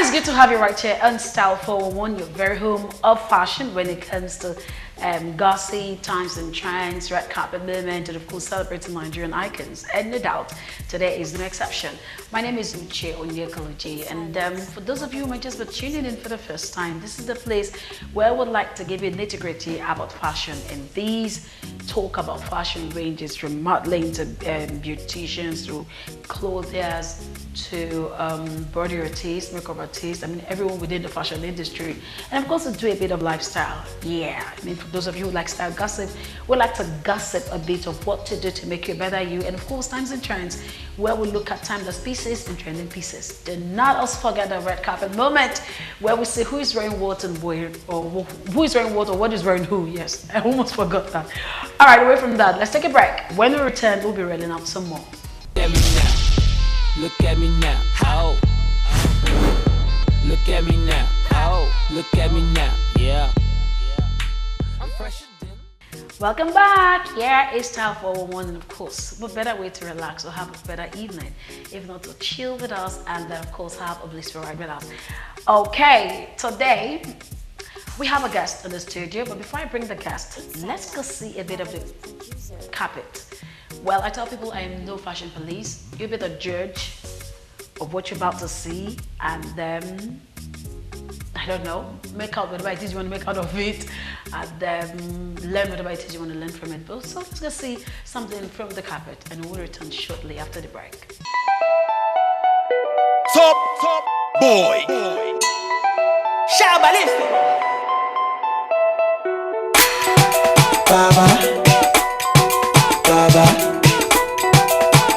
it's good to have you right here on Style 411, your very home of fashion when it comes to gossip, times and trends, red carpet movement, and of course celebrating Nigerian icons. And no doubt, today is no exception. My name is Uche Onyekaloji, and for those of you who might just be tuning in for the first time, this is the place where I would like to give you nitty-gritty about fashion. And these talk about fashion ranges from modeling to beauticians to clothiers to body artists, makeup artists. I mean, everyone within the fashion industry, and of course, to do a bit of lifestyle. Yeah, I mean, for those of you who like style gossip, we like to gossip a bit of what to do to make you a better you, and of course, times and trends, where we look at timeless pieces and trending pieces. Do not also forget the red carpet moment, where we say who is wearing what and where, or who is wearing what or what is wearing who. Yes, I almost forgot that. All right, away from that, let's take a break. When we return, we'll be rolling out some more. Look at me now, oh. Look at me now, oh. Look at me now, yeah. I'm fresher than. Welcome back. Yeah, it's Style 411, and of course, what better way to relax or have a better evening, if not to chill with us and then, of course, have a blissful ride with us. Okay, today we have a guest in the studio, but before I bring the guest, let's go see a bit of the carpet. Well, I tell people I am no fashion police. You'll be the judge of what you're about to see, and then, I don't know, make out whatever it is you want to make out of it, and then learn whatever it is you want to learn from it. But so let's go see something from the carpet, and we'll return shortly after the break. Top boy. Shabalif. Baba. Baba.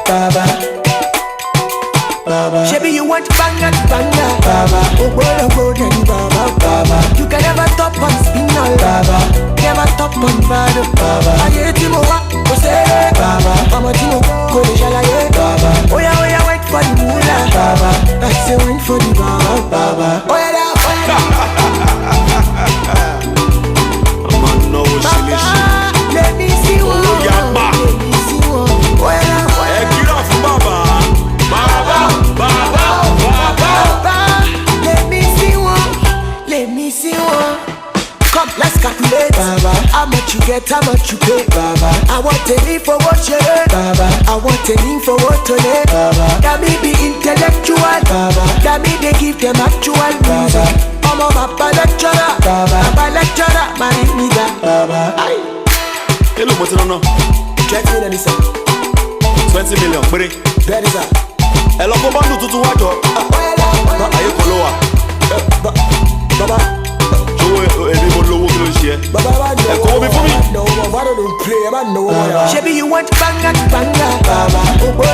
Baba. Baba. Shebi you want banga to banga. Baba. Oh boy, Baba. Baba. You can never top on spinal. Baba. Never top on bad. Baba. Aye timo wa, go say. Baba. Mama timo, go de jalaye. Baba. Oh yeah, wait for the moolah. Baba. I say wait for the baba. Baba. Oh yeah, I'm no Baba. Let me see one. Yeah, ba. Let me see one. Oh yeah, Get off, Baba. Baba. Baba. Baba. Let me see one. Let me see one. Come, let's calculate. Baba. How much you get, how much you pay. Baba. I want a need for what you learn. Baba. I want a need for what to learn. Baba. That me be intellectual. Baba. That me they give them actual music. I'm a Baba lecturer. Baba. Baba lecturer, my nigga. Baba. Aye. Hello, what's on? 20 million is up. 20 million. Put it. That is up. Hello, go back to water. But are you follow? Baba. Come before me. No, I don't play, man. No, Shebi, you want banga to banga. Baba. Oh, boy,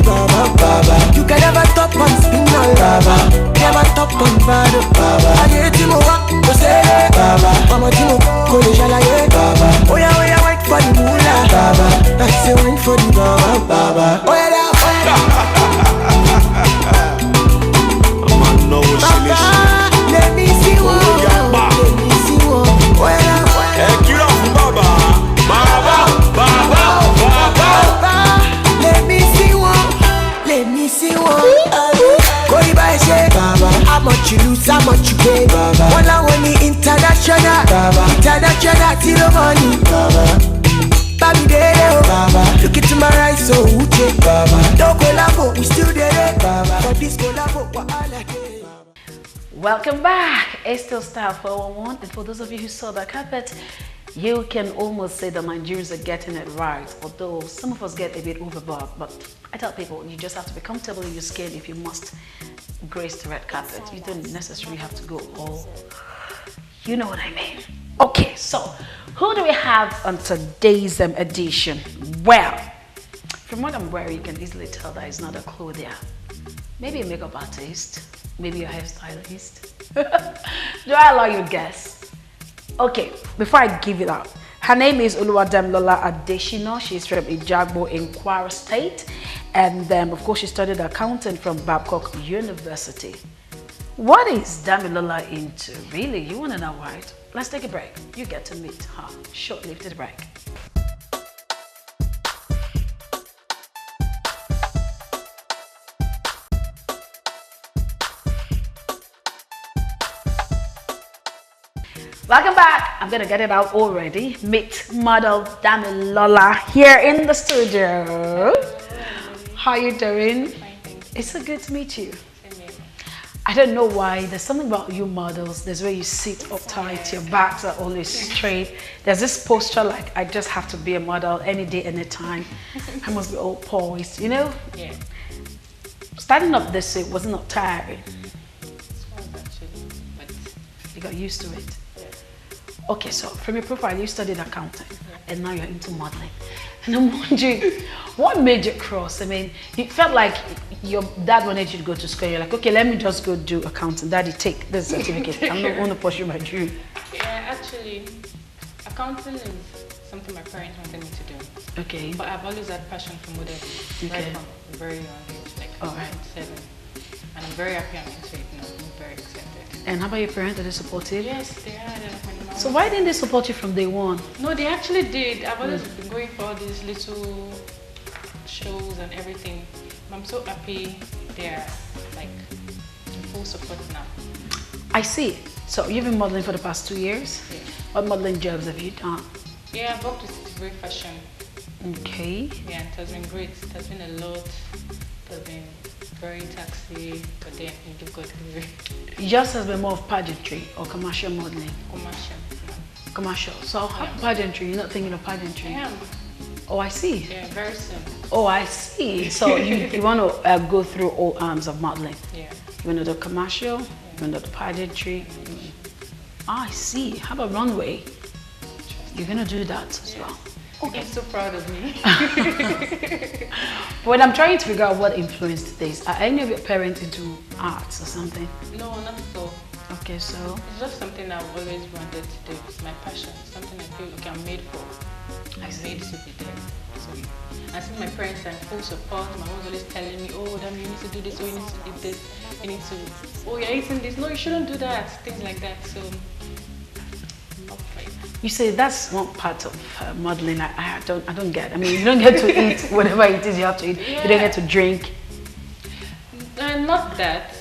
Baba. Baba. You can never top on spinal. Baba. Never top on bad. Baba. Aye timo wa, go say. Baba. Mama timo, go de jalaye. Baba. Oh yeah, wait for the moolah. Baba. I say wait for the baba. Baba. Oh yeah, I'm no Baba. Let me see one. Yeah, ba. Let me see one. Oh yeah, Get off, Baba. Baba. Baba. Baba. Let me see one. Let me see one. Go buy say. Baba. How much you lose, how much you pay. Baba. One I want the international. Baba. International zero money. Baba. Baby there. Baba. Look into my eyes, so uche. Baba. Don't collabo, we still there. Baba. For this collabo, what I like. Welcome back. It's still Style 411, and for those of you who saw the carpet, you can almost say the Nigerians are getting it right, although some of us get a bit overboard. But I tell people, you just have to be comfortable in your skin if you must grace the red carpet. You don't necessarily have to go all, you know what I mean. Okay, so who do we have on today's edition? Well, from what I'm wearing, you can easily tell that it's not a clothier. Maybe a makeup artist, maybe a hairstylist. Do I allow you to guess? Okay, before I give it up, her name is Demilola Adeshina. She's from Ijagbo in Kwara State, and of course she studied accounting from Babcock University. What is Demilola into? Really, you want to know, right? Let's take a break. You get to meet her shortly after the break. Welcome back. I'm gonna get it out already. Meet model Demilola here in the studio. How you doing? It's so good to meet you. I don't know why. There's something about you models. There's where you sit uptight, your backs are always straight. There's this posture like I just have to be a model any day, any time. I must be all poised, you know? Yeah. Starting up this way was not tiring. It's fun actually, but You got used to it. yeah. Okay, so from your profile, you studied accounting and now you're into modeling. And I'm wondering, what made you cross? I mean, you felt like your dad wanted you to go to school. You're like, okay, let me just go do accounting. Daddy, take this certificate. I'm not going to pursue my dream. Yeah, actually, accounting is something my parents wanted me to do. Okay. But I've always had passion for modeling, Okay. right from a very young age, like All right. 7. And I'm very happy I'm into it now. I'm very excited. And how about your parents? Are they supportive? Yes, they are. My mom- So why didn't they support you from day one? No, they actually did. I've always been going for all these little shows and everything. I'm so happy they're like in full support now. I see. So you've been modeling for the past 2 years? Yeah. What modeling jobs have you done? Yeah, I've worked with great fashion. Okay. Yeah, it has been great. It has been a lot. It has been very taxi, but then you've got very Yours has been more of pageantry or commercial modeling? commercial. Commercial. So how pageantry? You're not thinking of I pageantry? am. Oh, I see. Yeah, very soon. Oh, I see. So you want to go through all arms of modeling. Yeah. You want to do commercial, you want to do pageantry. Ah, I see. How about runway? You're going to do that as well. Okay. I'm so proud of me. But I'm trying to figure out what influenced this. Are any of your parents into arts or something? No, not at all. Okay, so It's just something I've always wanted to do. It's my passion. It's something I feel like I'm made for. I'm made to be there. So I see my parents are in full support. My mom's always telling me, oh, damn, you need to do this, oh, you need to eat this, you need to, oh, you're eating this, no, you shouldn't do that, things like that. So, I'm up for it. you say that's one part of modeling I don't get. I mean, you don't get to eat whatever it is you have to eat. You don't get to drink. Not that.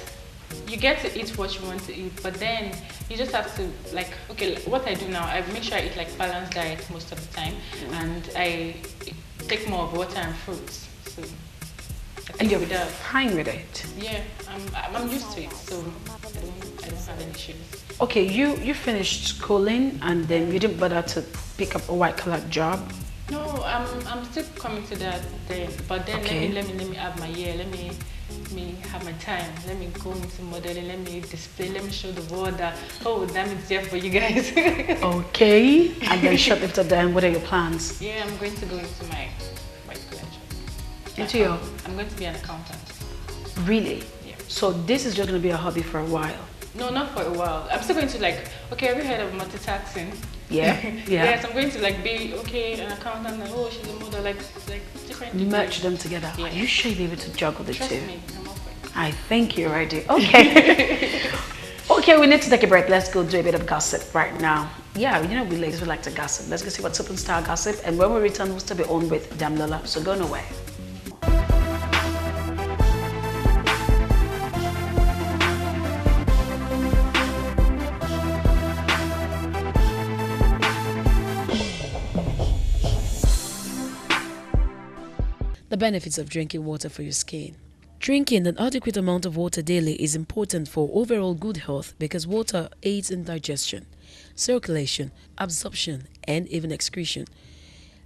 You get to eat what you want to eat, but then you just have to, like, okay, what I do now, I make sure I eat like balanced diet most of the time, and I take more of water and fruits. So, I And think you're with that, fine with it. yeah, I'm used to it, so I don't have any issues. Okay, you finished schooling and then you didn't bother to pick up a white collar job. No, I'm still coming to that then, but then Okay. let me have my year, let me have my time, let me go into modeling, let me display, let me show the world that, oh, damn, it's there for you guys. Okay, and then short after then, what are your plans? Yeah, I'm going to go into my white collar job. Into your, I'm going to be an accountant. really? Yeah. So this is just going to be a hobby for a while? No, not for a while. I'm still going to like, okay, have you heard of multitasking? Yeah, yeah. Yes, I'm going to like be, okay, an accountant, and oh, she's a model, like different degrees. Merge them together. Yeah. Are you sure you'll be able to juggle the Trust two? me, I'm up for it. I think you're ready. Okay. Okay, we need to take a break. Let's go do a bit of gossip right now. Yeah, you know we ladies, we like to gossip. Let's go see what's up in Star Gossip. And when we return, we'll still be on with Demilola. So go nowhere. The benefits of drinking water for your skin. Drinking an adequate amount of water daily is important for overall good health because water aids in digestion, circulation, absorption, and even excretion.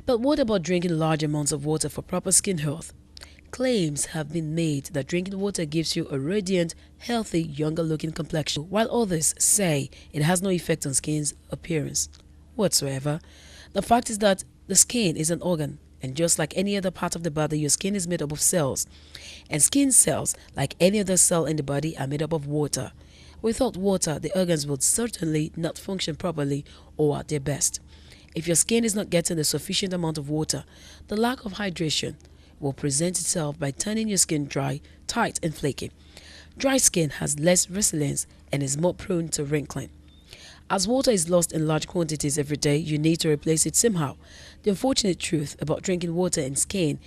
But what about drinking large amounts of water for proper skin health? Claims have been made that drinking water gives you a radiant, healthy, younger-looking complexion, while others say it has no effect on skin's appearance whatsoever. The fact is that the skin is an organ, and just like any other part of the body, your skin is made up of cells. And skin cells, like any other cell in the body, are made up of water. Without water, the organs would certainly not function properly or at their best. If your skin is not getting a sufficient amount of water, the lack of hydration will present itself by turning your skin dry, tight, and flaky. Dry skin has less resilience and is more prone to wrinkling. As water is lost in large quantities every day, you need to replace it somehow. The unfortunate truth about drinking water and skin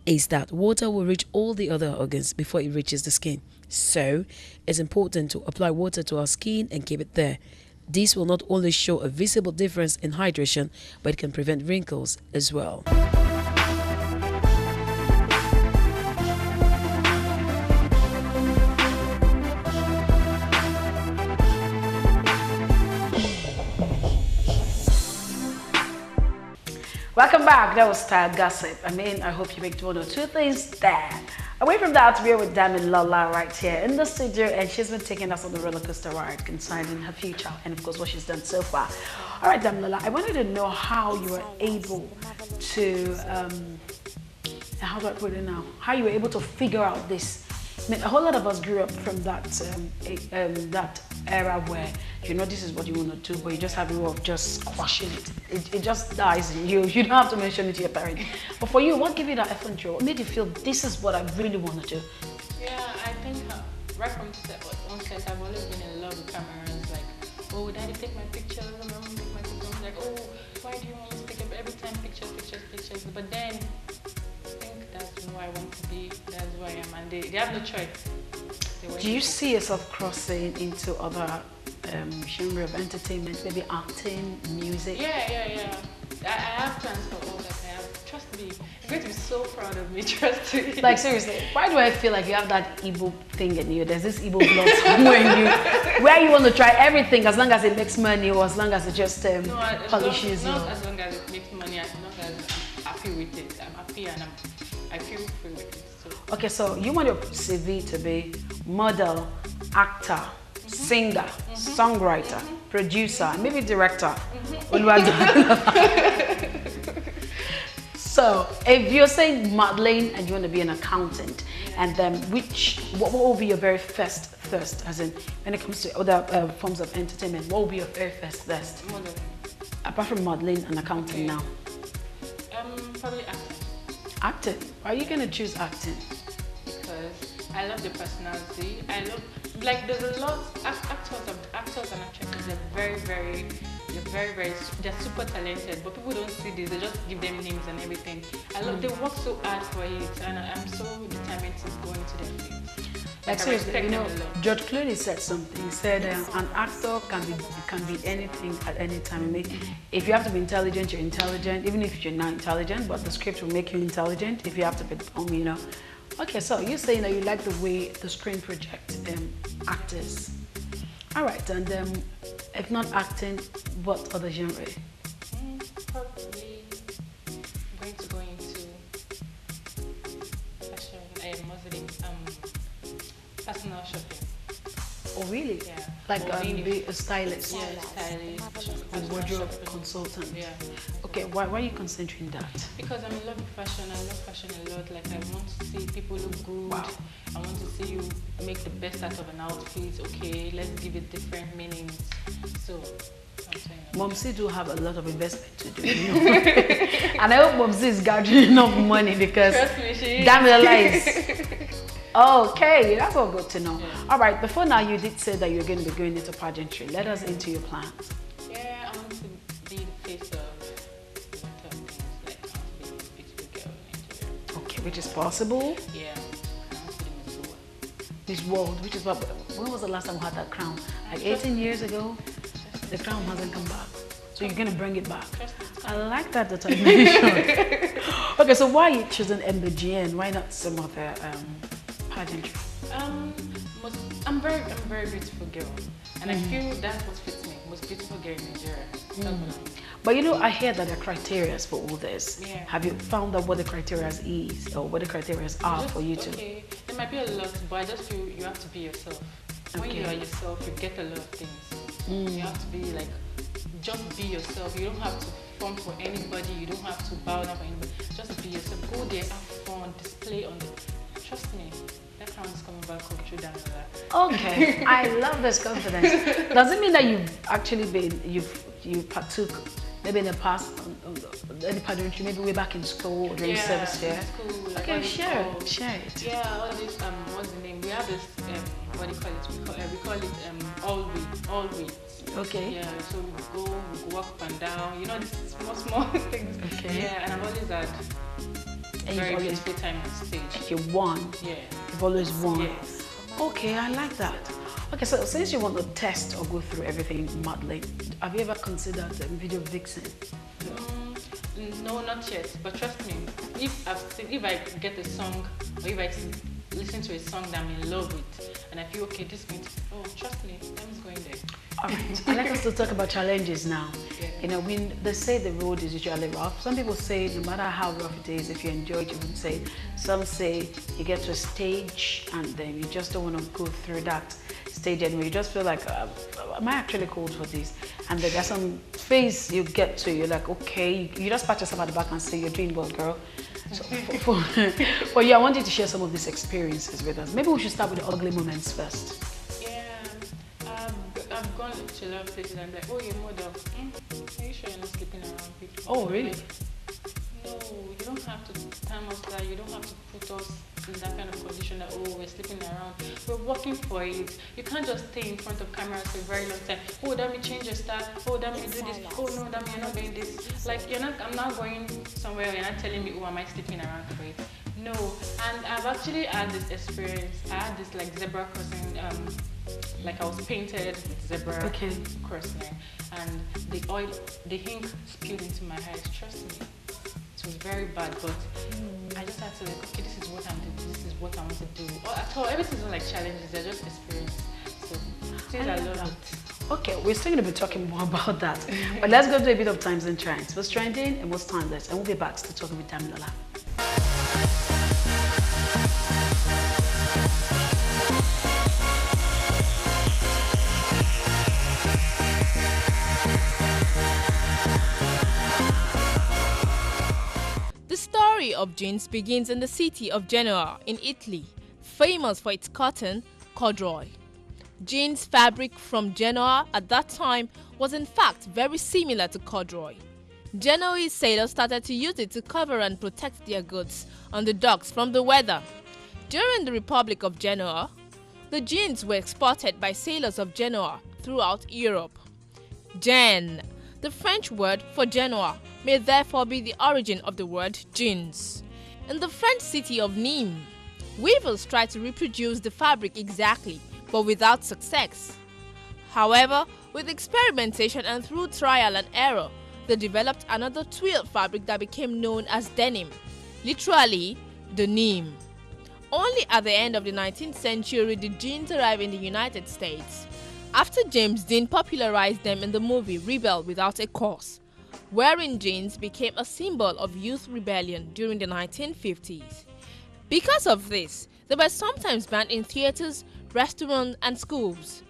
is that water will reach all the other organs before it reaches the skin. So, it's important to apply water to our skin and keep it there. This will not only show a visible difference in hydration, but it can prevent wrinkles as well. Welcome back. That was Style Gossip. I hope you picked one or two things there. Away from that, we're with Demilola right here in the studio, and she's been taking us on the roller coaster ride concerning her future and, of course, what she's done so far. All right, Demilola, I wanted to know how you were able to, how do I put it now? How you were able to figure out this. I mean, a whole lot of us grew up from that era where this is what you want to do, but you just have a way of just squashing it. It just dies in you. You don't have to mention it to your parents. But for you, what gave you that effort? What made you feel this is what I really want to do? Yeah, I think right from onset, I've always been in love with cameras. Like, oh, daddy, take my pictures. My mom, take my pictures. I'm like, oh, why do you want me to take every time pictures? But then I think that's who I want to be. That's who I am, and they have no choice. Do you see yourself crossing into other genre of entertainment, maybe acting, music? Yeah. I have plans for all that. Trust me, you're going to be so proud of me. Trust me. Like seriously, why do I feel like you have that Igbo thing in you? There's this Igbo blood somewhere in you, where you want to try everything as long as it makes money, or as long as it just polishes you. Not as long as it makes money, as long as I'm happy with it. I'm happy and I feel free with it. So. Okay, so you want your CV to be model, actor, singer, songwriter, producer, maybe director. So if you're saying modeling and you want to be an accountant, and then what will be your very first thirst, as in when it comes to other forms of entertainment, what will be your very first thirst? Modeling. Apart from modeling and accounting now. Probably acting. Acting? Why are you going to choose acting? Because I love the personality. I love, like, there's a lot, actors and actresses, they're super talented, but people don't see this. They just give them names and everything. I love, they work so hard for it, and I'm so determined to go into their field. Like seriously, George Clooney said something. He said an actor can be anything at any time. I mean, if you have to be intelligent, you're intelligent. Even if you're not intelligent, but the script will make you intelligent. If you have to be, Okay, so you're saying that you like the way the screen projects actors. All right, and if not acting, what other genre? Probably going to go into fashion, personal shopping. Oh, really? Yeah. Like be a stylist? Yeah, stylist. A wardrobe consultant? Yeah. Okay, why are you concentrating that? Because I'm in love with fashion. I love fashion a lot. Like, I want to see people look good. Wow. I want to see you make the best out of an outfit. Okay, let's give it different meanings. So, Momsi do have a lot of investment to do, and I hope Momsi is gathering enough money because Demilola is okay. That's all good to know. Yeah. All right, before now, you did say that you're going to be going into pageantry. Let us into your plans. Yeah, I want to be the face of things. Like, I want to be a beautiful girl in Nigeria. Okay, which is possible. Yeah, I want to be Miss World. Miss World, which is what? When was the last time we had that crown? Like 18 years ago. The crown hasn't come back, so you're gonna bring it back. I like that determination. Okay, so why are you choosing MBGN? Why not some other pageantry? I'm very beautiful girl, and I feel that's what fits me. Most beautiful girl in Nigeria. But I hear that there are criteria for all this. Yeah. Have you found out what the criteria is, or what the criteria are for you to? Okay, there might be a lot, but I just feel you have to be yourself. When you are yourself, you get a lot of things. You have to be like, just be yourself. You don't have to form for anybody. You don't have to bow down for anybody. Just be yourself. Go there, have fun, display on the. Trust me, that crown is coming back home through Demilola. Okay, I love this confidence. Does it mean that you've actually you partook maybe in the past any pageantry, maybe way back in school or during service here? School, like okay, share it. Yeah, all this what's the name? We have this what do you call it? We call it all week. Okay. Yeah, so we go walk up and down. These small things. Okay. Yeah, and I've always had very beautiful time on stage. You won. Yeah. You've always won. Yes. Okay, I like that. Okay, so since you want to test or go through everything modeling, have you ever considered video vixen? No, not yet. But trust me, if I get a song, or if I listen to a song that I'm in love with, and I feel okay, this means, oh, trust me, I'm going there. All right, I'd like us to talk about challenges now. Yeah. You know, when they say the road is usually rough, some people say no matter how rough it is, if you enjoy it, you would say. Some say you get to a stage and then you just don't want to go through that stage anymore. You just feel like, am I actually called for this? And then there's some phase you get to, you're like, okay, you just pat yourself at the back and say, you're doing well, girl. So for you, I want you to share some of these experiences with us. Maybe we should start with the ugly moments first. I've gone to a lot of places and I'm like, oh, you're model. Are you sure you're not sleeping around people? Oh, really? No, you don't have to time us that. You don't have to put us in that kind of condition that, oh, we're sleeping around. We're working for it. You can't just stay in front of cameras for a very long time. Oh, that mean change your style. Oh, that mean do this. Oh, no, that mean you're not doing this. Like, I'm not going somewhere, you're not telling me, oh, am I sleeping around for it? No. And I've actually had this experience. I had this, like, zebra crossing, like I was painted with zebra crossing, and the ink spilled into my eyes. Trust me, it was very bad, but I just had to like, okay, this is what I'm doing, this is what I want to do. Or at all, everything's not like challenges, they're just experience. So things I love it. Okay, we're still going to be talking more about that, but let's go do a bit of times and trends. What's trending and what's timeless, and we'll be back to talking with Demilola. The story of jeans begins in the city of Genoa in Italy, famous for its cotton, corduroy. Jeans fabric from Genoa at that time was in fact very similar to corduroy. Genoese sailors started to use it to cover and protect their goods on the docks from the weather. During the Republic of Genoa, the jeans were exported by sailors of Genoa throughout Europe. Gen, the French word for Genoa, may therefore be the origin of the word jeans. In the French city of Nîmes, weavers tried to reproduce the fabric exactly, but without success. However, with experimentation and through trial and error, they developed another twill fabric that became known as denim, literally denim. Only at the end of the 19th century did jeans arrive in the United States, after James Dean popularized them in the movie Rebel Without a Cause. Wearing jeans became a symbol of youth rebellion during the 1950s. Because of this, they were sometimes banned in theaters, restaurants, and schools.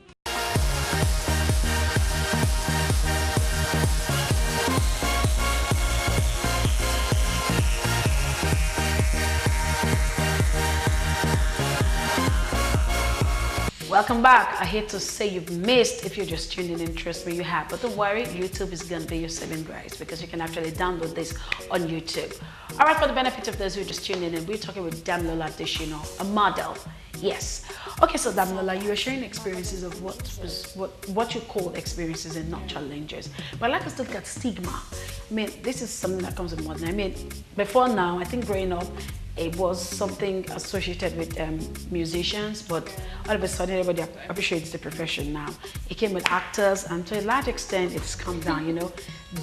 Welcome back. I hate to say you've missed if you're just tuning in, trust me, you have. But don't worry, YouTube is going to be your saving grace because you can actually download this on YouTube. All right, for the benefit of those who are just tuning in, we're talking with Demilola Adeshina, a model. Yes. Okay, so Demilola, you were sharing experiences of what you call experiences and not challenges. But I'd like us to look at stigma. I mean, this is something that comes with modeling. I mean, before now, I think growing up, it was something associated with musicians, but all of a sudden everybody appreciates the profession now. It came with actors, and to a large extent it's come down, you know.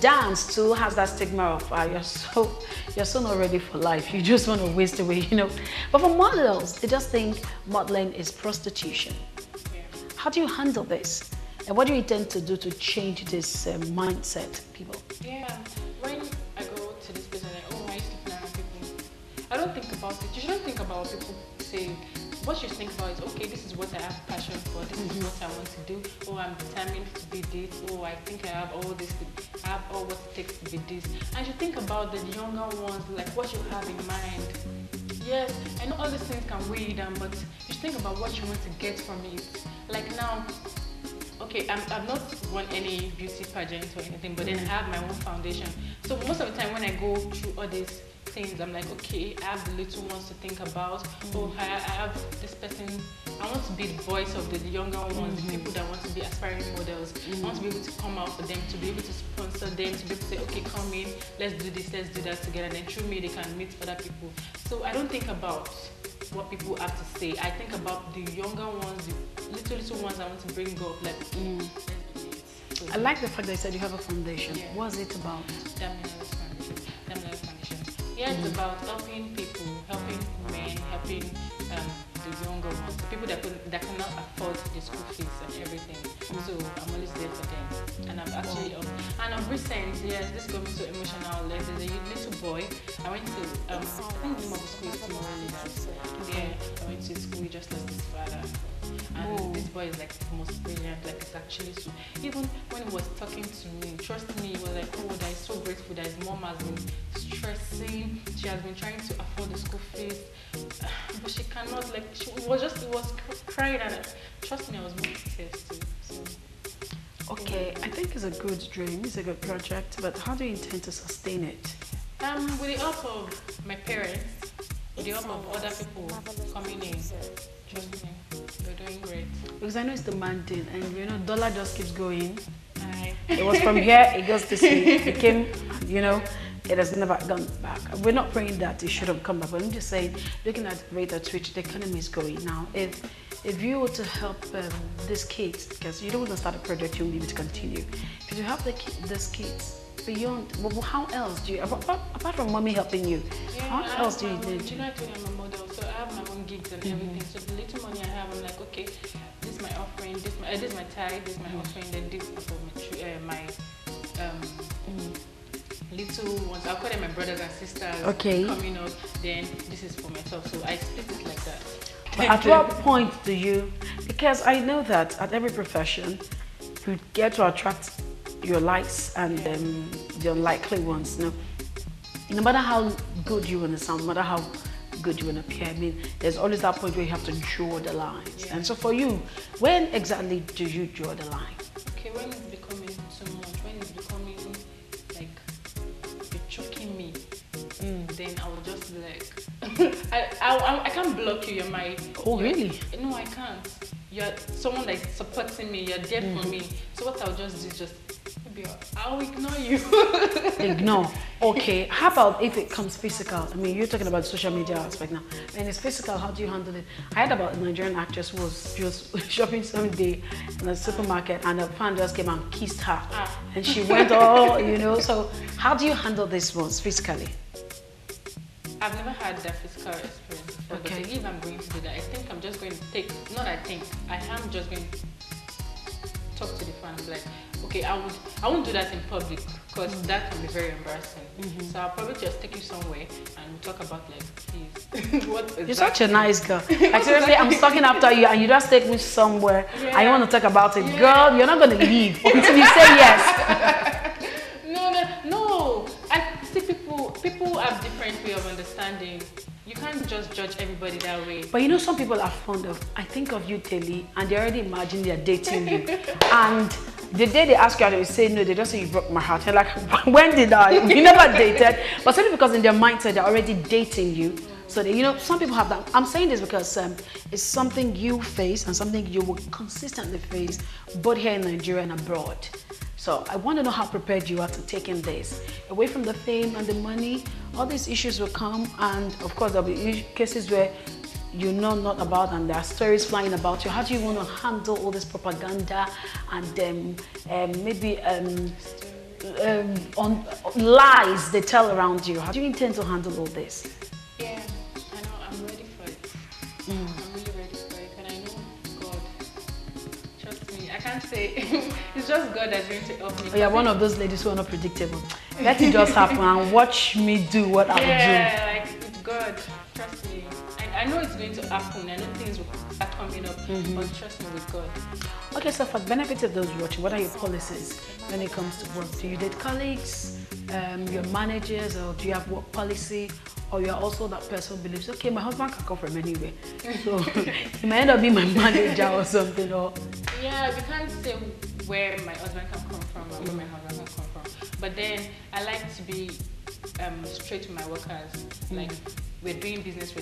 Dance too has that stigma of you're so not ready for life, you just want to waste away, you know. But for models, they just think modeling is prostitution. How do you handle this? And what do you intend to do to change this mindset, people? Yeah, when I go to this place and I used to plan on people, I don't think about it. You shouldn't think about what people say. What you think about is, okay, this is what I have passion for, this is what I want to do, oh, I'm determined to be this, oh, I think I have all this, I have all what it takes to be this. And you think about the younger ones, like what you have in mind. Yes, I know all these things can weigh you down, but you should think about what you want to get from it. Like now, okay, I've not won any beauty pageant or anything, but then I have my own foundation. So most of the time when I go through all these things, I'm like, okay, I have the little ones to think about. Oh, I have this person. I want to be the voice of the younger ones, the people that want to be aspiring models. I want to be able to come out for them, to be able to sponsor them, to be able to say, okay, come in, let's do this, let's do that together. And then through me, they can meet other people. So I don't think about what people have to say. I think about the younger ones, the little ones I want to bring up. Like, I like the fact that you said you have a foundation. Yeah. What's it about? Demilola's Foundation. Demilola's Foundation. Yeah, it's about helping people, helping men, helping the younger ones, the people that cannot afford the school fees and everything. So I'm always there for them. And I've actually, and of recent, yes, this got me so emotional. Like, there's a little boy. I went to, I think the name of the school is Tomorrow Leaders. Yeah, I went to school, he just lost his father. And this boy is like the most brilliant, like it's actually so. Even when he was talking to me, trust me, he was like, oh, that is so grateful that his mom has been stressing. She has been trying to afford the school fees, but she cannot. Like, she was crying, and trust me, I was moved to tears too. So. Okay, I think it's a good dream, it's a good project, but how do you intend to sustain it? With the help of my parents, with the help of other people coming in, trust me, we're doing great. Because I know it's demanding, and you know, dollar just keeps going. It was from here, it goes to see. It came, you know, it has never gone back. We're not praying that it should have come back, but I'm just saying, looking at the rate at which the economy is going now, if you were to help these kids, because you don't want to start a project, you need to continue. If you help these kids beyond, well, how else do you, apart from mommy helping you, how else do you do? You know, I told you I'm a model, so I have my own gigs and everything. So the little money I have, I'm like, okay, this is my offering, this is my tithe, this is my offering, then this is for my little ones. I'll call them my brothers and sisters coming up. Then this is for myself. So I split it like that. But at what point do you, because I know that at every profession, you get to attract your likes and the unlikely ones. No matter how good you want to sound, no matter how good you want to appear, I mean, there's always that point where you have to draw the lines. And so for you, when exactly do you draw the line? Okay, when it's becoming too much, when it's becoming like you're choking me, then I will just be like, I can't block you. You're my. Oh really? No, I can't. You're someone that's supporting me. You're there for me. So what I'll just do is just maybe I'll ignore you. Ignore. Okay. How about if it comes physical? I mean, you're talking about the social media aspect now. And it's physical. How do you handle it? I heard about a Nigerian actress who was just shopping someday in a supermarket, and a fan just came and kissed her, and she went all, you know. So how do you handle this ones physically? I've never had that physical experience before. Okay. But if I'm going to do that, I think I'm just going to take, not I think, I am just going to talk to the fans like, okay, I won't do that in public because that can be very embarrassing. So I'll probably just take you somewhere and we'll talk about like, please, what exactly? You're such a nice girl. Like seriously, I'm talking after you and you just take me somewhere and you want to talk about it. Girl, you're not going to leave until you say yes. No. I think people have different way of understanding. You can't just judge everybody that way. But you know, some people are fond of, I think of you daily, and they already imagine they're dating you. And the day they ask you out, they say no, they just say you broke my heart. You're like, when did I? We never dated. But simply because in their mindset, they're already dating you. So, they, you know, some people have that. I'm saying this because it's something you face and something you will consistently face, both here in Nigeria and abroad. So I want to know how prepared you are to taking this. Away from the fame and the money, all these issues will come, and of course there'll be cases where you know not about and there are stories flying about you. How do you want to handle all this propaganda and maybe on lies they tell around you? How do you intend to handle all this? Yeah, I know, I'm ready for it. I'm really ready for it, and I know God. Trust me, I can't say. It's just God that's going to help me. Oh, you're one of those ladies who are not predictable. Let it just happen and watch me do what I'll do. Yeah, like with God, trust me. I know it's going to happen. I know things will start coming up, but trust me with God. Okay, so for the benefit of those watching, what are your policies when it comes to work? Do you date colleagues, your managers, or do you have work policy? Or you're also that person who believes, okay, my husband can come from anywhere. So he might end up being my manager or something. Or yeah, we can't say where my husband can come from or where my husband can come from. But then I like to be straight to my workers. Like, we're doing business.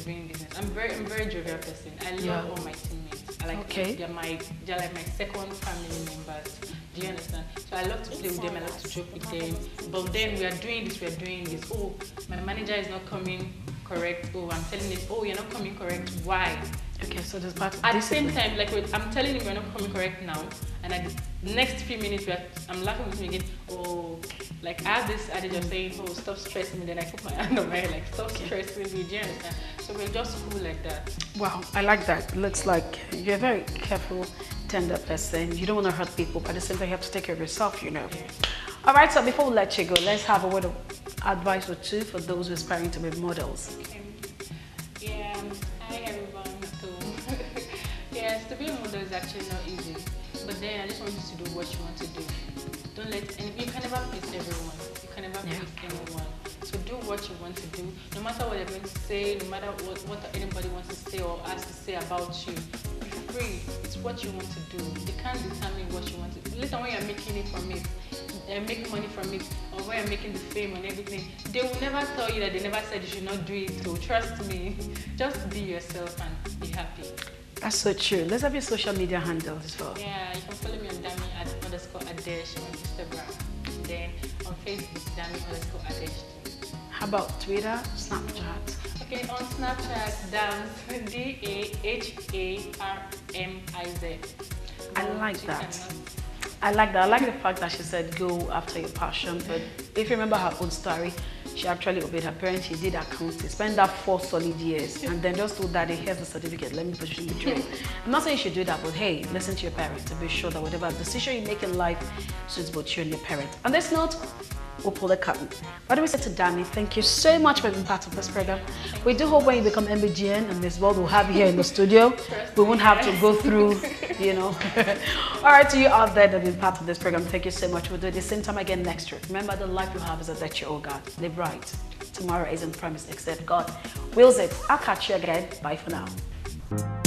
I'm a very jovial person. I love all my teammates. I like they're like my second family members. Do you understand? So I love to play with them, I love to joke with them. But then we're doing this. Oh, my manager is not coming correct. Oh, I'm telling him, oh, you're not coming correct. Why? Okay, so there's part of At the discipline. same time, like I'm telling him we're not coming correct now, and at the next few minutes I'm laughing with him again. Oh, like I have this adage of saying, oh, stop stressing me. Then I put my hand on my head, like stop stressing me. Do you understand? So we're just cool like that. Wow, I like that. Looks like you're a very careful, tender person. You don't want to hurt people, but at the same time, you have to take care of yourself, you know. All right, so before we let you go, let's have a word of advice or two for those who are aspiring to be models. Okay. Yeah, hi everyone. So, yes, to be a model is actually not easy. But then I just want you to do what you want to do. Don't let you can never please everyone. You can never please anyone. So do what you want to do. No matter what they're going to say, no matter what anybody wants to say or has to say about you. Be free. It's what you want to do. They can't determine what you want to do. Listen, when you're making it from it, make money from it, or when you're making the fame and everything, they will never tell you that they never said you should not do it. So trust me. Just be yourself and be happy. That's so true. Let's have your social media handles as well. Yeah, you can follow me on Demi_Adesh on Instagram. Then on Facebook, Demi_Adesh. How about Twitter, Snapchat? Okay, on Snapchat, Dams, DAHARMIZ. I like that. I like that. I like the fact that she said go after your passion. But if you remember her own story, she actually obeyed her parents. She did accounting, spent that 4 solid years, and then just told daddy, here's the certificate, let me push you through it. I'm not saying you should do that, but hey, listen to your parents to be sure that whatever decision you make in life suits both you and your parents. On this note, we'll pull the curtain. What do we say to Dami? Thank you so much for being part of this program. We do hope when you become MBGN and Miss World, we'll have you here in the studio. We won't have to go through, you know. All right, to you out there that have been part of this program, thank you so much. We'll do it the same time again next week. Remember, the life you have is a debt you owe God. Live right. Tomorrow isn't promised except God wills it. I'll catch you again. Bye for now.